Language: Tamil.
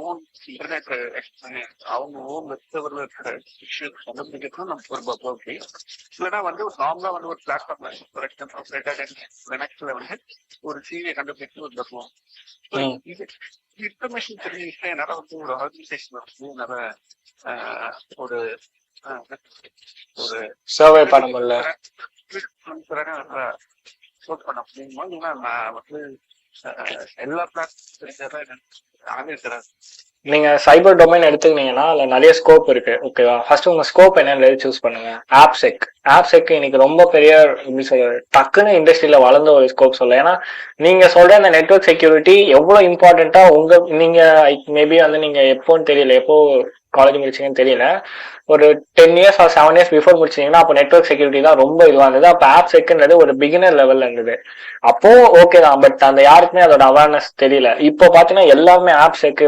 ஓன் இன்டர்நெட் அவங்க ஓன் வெப்சர்வர்ல இருக்கிற இஷ்யூஸ் கண்டுபிடிக்கிறது நமக்கு ஒரு பப்ளி. இல்லைன்னா வந்து ஒரு நார்மலா வந்து ஒரு பிளாட்ஃபார்ம்ல ஃபார் எக்ஸாம்பிள் லினக்ஸ்ல வந்து ஒரு சீரியை கண்டுபிடிக்கிறது ஒரு பப்ளம். இது இன்ஃபர்மேஷன் தெரிஞ்சுக்கிட்டா என்னால வந்து ஒரு ஆர்கனைசேஷன் வந்து நிறைய ஒரு ஒரு சர்வே பண்ண முடியல சோட் பண்ண முடியுமா? இல்லைன்னா நான் வந்து எல்லா பிளாட்ஃபார்ம் ஆகிருக்கிறார். நீங்க சைபர் டொமைன் எடுத்துக்கிட்டீங்கன்னா அதுல நிறைய ஸ்கோப் இருக்கு. ஓகேவா, ஃபர்ஸ்ட் உங்க ஸ்கோப் என்னன்னு சூஸ் பண்ணுங்க. ஆப்செக் இன்னைக்கு ரொம்ப பெரிய எப்படி சொல்றது, டக்குன்னு இண்டஸ்ட்ரியில வளர்ந்த ஒரு ஸ்கோப் சொல்ல. ஏன்னா நீங்க சொல்ற இந்த நெட்வொர்க் செக்யூரிட்டி எவ்வளவு இம்பார்ட்டன்டா நீங்க மேபி வந்து நீங்க எப்போன்னு தெரியல, எப்போ காலேஜ் முடிச்சீங்கன்னு தெரியல, ஒரு 10 years or 7 years பிஃபோர் முடிச்சீங்கன்னா அப்போ நெட்வொர்க் செக்யூரிட்டி தான் ரொம்ப இதுவா இருந்தது. அப்போ ஆப்செக்ன்றது ஒரு பிகினர் லெவல்ல இருந்தது. அப்போ ஓகே தான், பட் அந்த யாருக்குமே அதோட அவேர்னஸ் தெரியல. இப்போ பாத்தீங்கன்னா எல்லாருமே ஆப்செக்